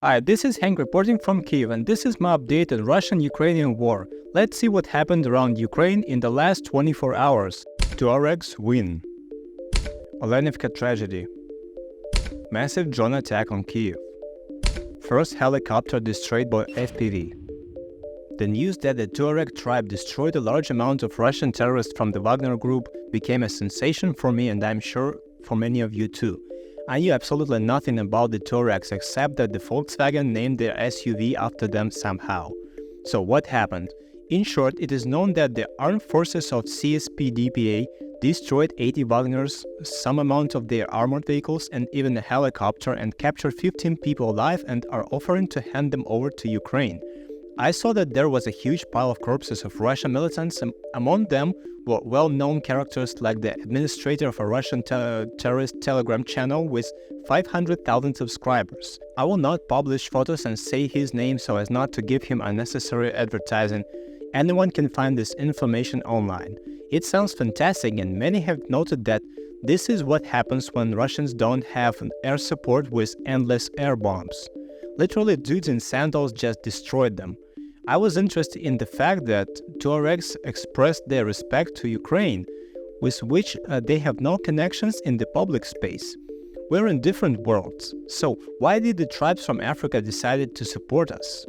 Hi, this is Hank reporting from Kyiv, and this is my update on Russian-Ukrainian war. Let's see what happened around Ukraine in the last 24 hours. Touaregs win. Olenivka tragedy. Massive drone attack on Kyiv. First helicopter destroyed by FPV. The news that the Touareg tribe destroyed a large amount of Russian terrorists from the Wagner group became a sensation for me, and I'm sure for many of you too. I knew absolutely nothing about the Touaregs except that the Volkswagen named their SUV after them somehow. So what happened? In short, it is known that the armed forces of CSPDPA destroyed 80 Wagners, some amount of their armored vehicles and even a helicopter, and captured 15 people alive and are offering to hand them over to Ukraine. I saw that there was a huge pile of corpses of Russian militants, and among them were well-known characters like the administrator of a Russian terrorist Telegram channel with 500,000 subscribers. I will not publish photos and say his name so as not to give him unnecessary advertising. Anyone can find this information online. It sounds fantastic, and many have noted that this is what happens when Russians don't have an air support with endless air bombs. Literally, dudes in sandals just destroyed them. I was interested in the fact that Touaregs expressed their respect to Ukraine, with which they have no connections in the public space. We're in different worlds. So why did the tribes from Africa decide to support us?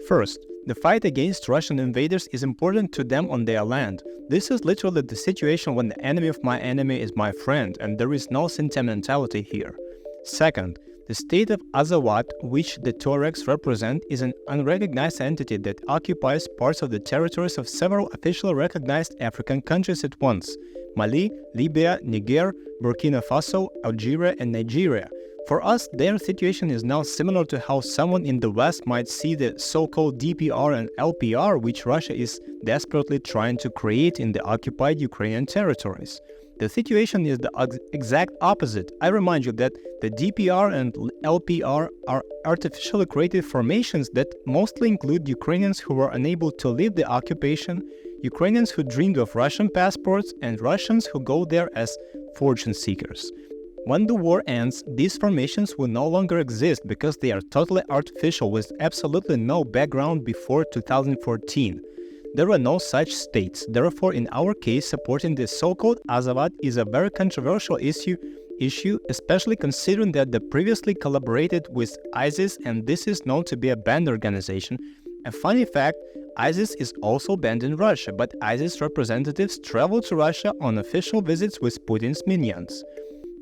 First, the fight against Russian invaders is important to them on their land. This is literally the situation when the enemy of my enemy is my friend, and there is no sentimentality here. Second, the state of Azawad, which the Touaregs represent, is an unrecognized entity that occupies parts of the territories of several officially recognized African countries at once: Mali, Libya, Niger, Burkina Faso, Algeria, and Nigeria. For us, their situation is now similar to how someone in the West might see the so-called DPR and LPR, which Russia is desperately trying to create in the occupied Ukrainian territories. The situation is the exact opposite. I remind you that the DPR and LPR are artificially created formations that mostly include Ukrainians who were unable to leave the occupation, Ukrainians who dreamed of Russian passports, and Russians who go there as fortune seekers. When the war ends, these formations will no longer exist because they are totally artificial with absolutely no background before 2014. There are no such states. Therefore, in our case, supporting the so-called Azawad is a very controversial issue, especially considering that they previously collaborated with ISIS, and this is known to be a banned organization. A funny fact, ISIS is also banned in Russia, but ISIS representatives travel to Russia on official visits with Putin's minions.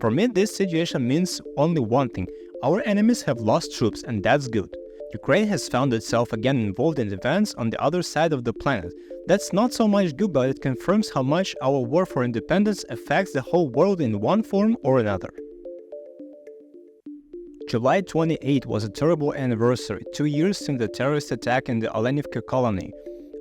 For me, this situation means only one thing: our enemies have lost troops, and that's good. Ukraine has found itself again involved in events on the other side of the planet. That's not so much good, but it confirms how much our war for independence affects the whole world in one form or another. July 28 was a terrible anniversary, 2 years since the terrorist attack in the Olenivka colony.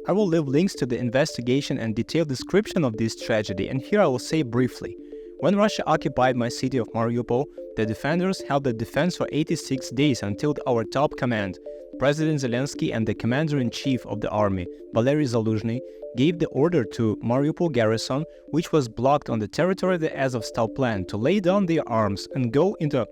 I will leave links to the investigation and detailed description of this tragedy, and here I will say briefly. When Russia occupied my city of Mariupol, the defenders held the defense for 86 days until our top command, President Zelensky, and the commander-in-chief of the army, Valery Zaluzhny, gave the order to Mariupol garrison, which was blocked on the territory of the Azovstal plan, to lay down their arms and go into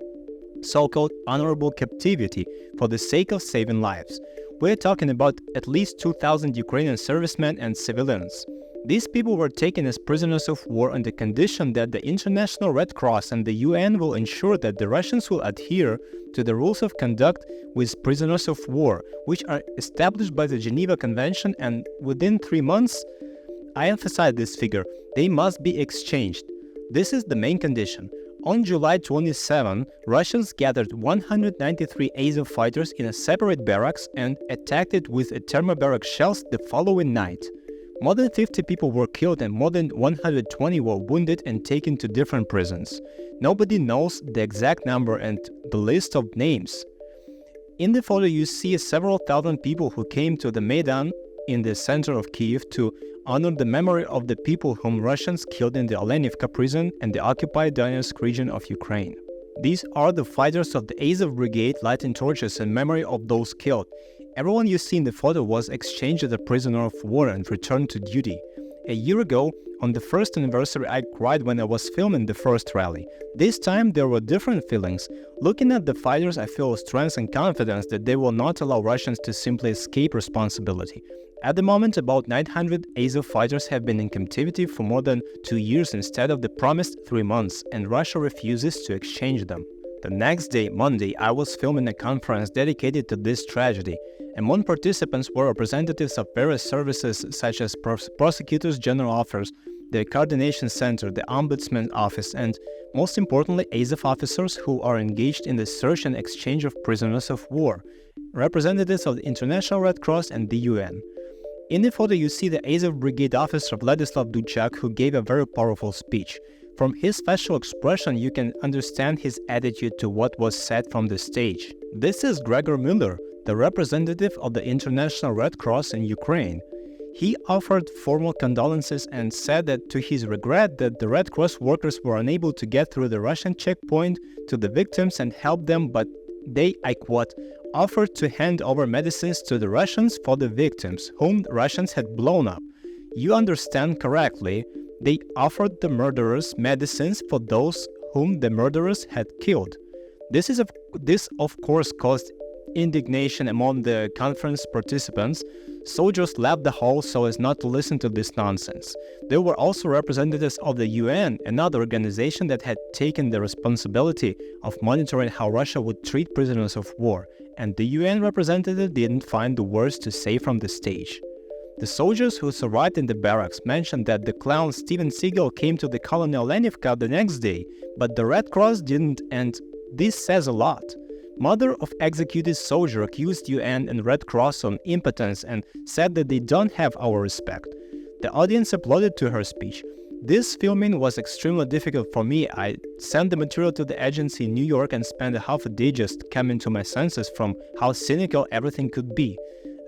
so-called honorable captivity for the sake of saving lives. We're talking about at least 2,000 Ukrainian servicemen and civilians. These people were taken as prisoners of war on the condition that the International Red Cross and the UN will ensure that the Russians will adhere to the rules of conduct with prisoners of war, which are established by the Geneva Convention, and within 3 months, I emphasize this figure, they must be exchanged. This is the main condition. On July 27, Russians gathered 193 Azov fighters in a separate barracks and attacked it with thermobaric shells the following night. More than 50 people were killed and more than 120 were wounded and taken to different prisons. Nobody knows the exact number and the list of names. In the photo you see several thousand people who came to the Maidan in the center of Kyiv to honor the memory of the people whom Russians killed in the Olenivka prison and the occupied Donetsk region of Ukraine. These are the fighters of the Azov Brigade lighting torches in memory of those killed. Everyone you see in the photo was exchanged as a prisoner of war and returned to duty. A year ago, on the first anniversary, I cried when I was filming the first rally. This time, there were different feelings. Looking at the fighters, I feel strength and confidence that they will not allow Russians to simply escape responsibility. At the moment, about 900 Azov fighters have been in captivity for more than 2 years instead of the promised 3 months, and Russia refuses to exchange them. The next day, Monday, I was filming a conference dedicated to this tragedy. Among participants were representatives of various services such as Prosecutors General Office, the Coordination Center, the Ombudsman Office, and most importantly, Azov officers who are engaged in the search and exchange of prisoners of war, representatives of the International Red Cross and the UN. In the photo, you see the Azov Brigade officer Vladislav Duchak, who gave a very powerful speech. From his facial expression, you can understand his attitude to what was said from the stage. This is Gregor Miller, the representative of the International Red Cross in Ukraine. He offered formal condolences and said that to his regret that the Red Cross workers were unable to get through the Russian checkpoint to the victims and help them, but they, I quote, offered to hand over medicines to the Russians for the victims, whom the Russians had blown up. You understand correctly, they offered the murderers medicines for those whom the murderers had killed. This of course caused indignation among the conference participants. Soldiers left the hall so as not to listen to this nonsense. There were also representatives of the UN, another organization that had taken the responsibility of monitoring how Russia would treat prisoners of war, and the UN representative didn't find the words to say from the stage. The soldiers who survived in the barracks mentioned that the clown Steven Seagal came to the colony Olenivka the next day, but the Red Cross didn't, and this says a lot. Mother of executed soldier accused UN and Red Cross of impotence and said that they don't have our respect. The audience applauded to her speech. This filming was extremely difficult for me. I sent the material to the agency in New York and spent a half a day just coming to my senses from how cynical everything could be.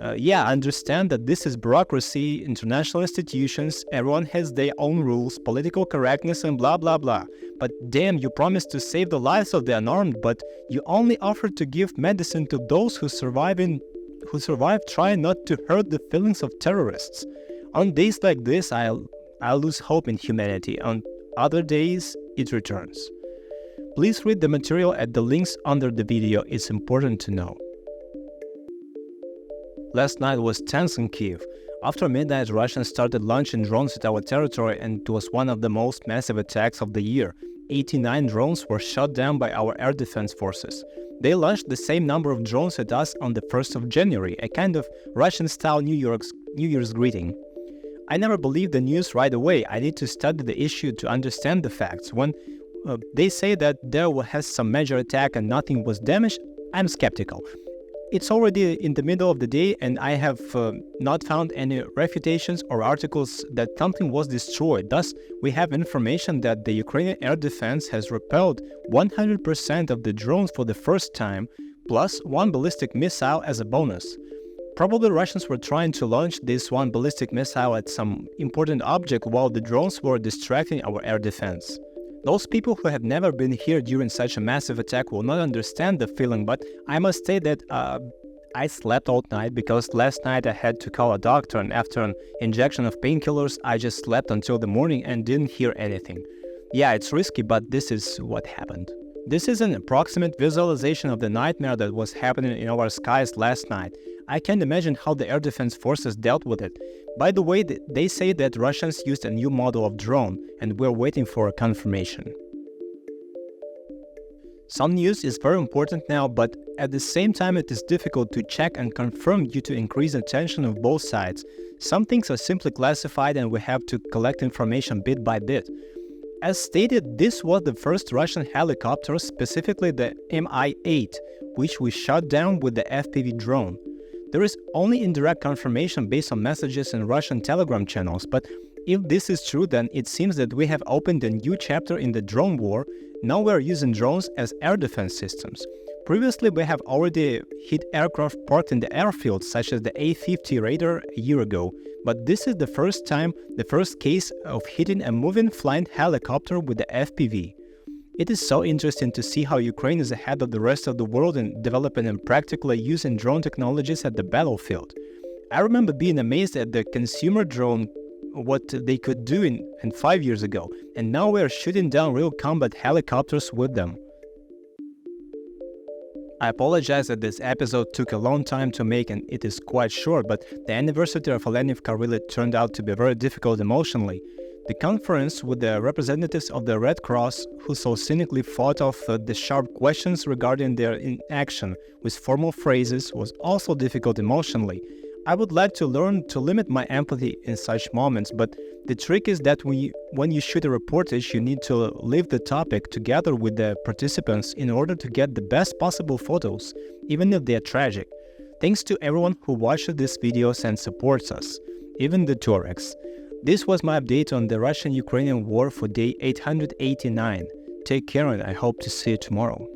I understand that this is bureaucracy, international institutions, everyone has their own rules, political correctness and blah blah blah. But damn, you promised to save the lives of the unarmed, but you only offered to give medicine to those who survive trying not to hurt the feelings of terrorists. On days like this, I lose hope in humanity. On other days, it returns. Please read the material at the links under the video, it's important to know. Last night was tense in Kyiv. After midnight, Russians started launching drones at our territory, and it was one of the most massive attacks of the year. 89 drones were shot down by our air defense forces. They launched the same number of drones at us on the 1st of January, a kind of Russian-style New Year's greeting. I never believed the news right away. I need to study the issue to understand the facts. When they say that there was some major attack and nothing was damaged, I'm skeptical. It's already in the middle of the day, and I have not found any refutations or articles that something was destroyed. Thus, we have information that the Ukrainian air defense has repelled 100% of the drones for the first time, plus one ballistic missile as a bonus. Probably Russians were trying to launch this one ballistic missile at some important object while the drones were distracting our air defense. Those people who have never been here during such a massive attack will not understand the feeling, but I must say that I slept all night because last night I had to call a doctor, and after an injection of painkillers, I just slept until the morning and didn't hear anything. Yeah, it's risky, but this is what happened. This is an approximate visualization of the nightmare that was happening in our skies last night. I can't imagine how the air defense forces dealt with it. By the way, they say that Russians used a new model of drone, and we're waiting for a confirmation. Some news is very important now, but at the same time it is difficult to check and confirm due to increased attention of both sides. Some things are simply classified and we have to collect information bit by bit. As stated, this was the first Russian helicopter, specifically the Mi-8, which we shot down with the FPV drone. There is only indirect confirmation based on messages in Russian Telegram channels, but if this is true, then it seems that we have opened a new chapter in the drone war. Now we are using drones as air defense systems. Previously, we have already hit aircraft parked in the airfield, such as the A-50 Raider a year ago, but this is the first case of hitting a moving flying helicopter with the FPV. It is so interesting to see how Ukraine is ahead of the rest of the world in developing and practically using drone technologies at the battlefield. I remember being amazed at the consumer drone what they could do in 5 years ago, and now we are shooting down real combat helicopters with them. I apologize that this episode took a long time to make and it is quite short, but the anniversary of Olenivka really turned out to be very difficult emotionally. The conference with the representatives of the Red Cross, who so cynically fought off the sharp questions regarding their inaction with formal phrases, was also difficult emotionally. I would like to learn to limit my empathy in such moments, but the trick is that when you shoot a reportage, you need to leave the topic together with the participants in order to get the best possible photos, even if they are tragic. Thanks to everyone who watched these videos and supports us, even the Touaregs. This was my update on the Russian-Ukrainian war for day 889. Take care and I hope to see you tomorrow.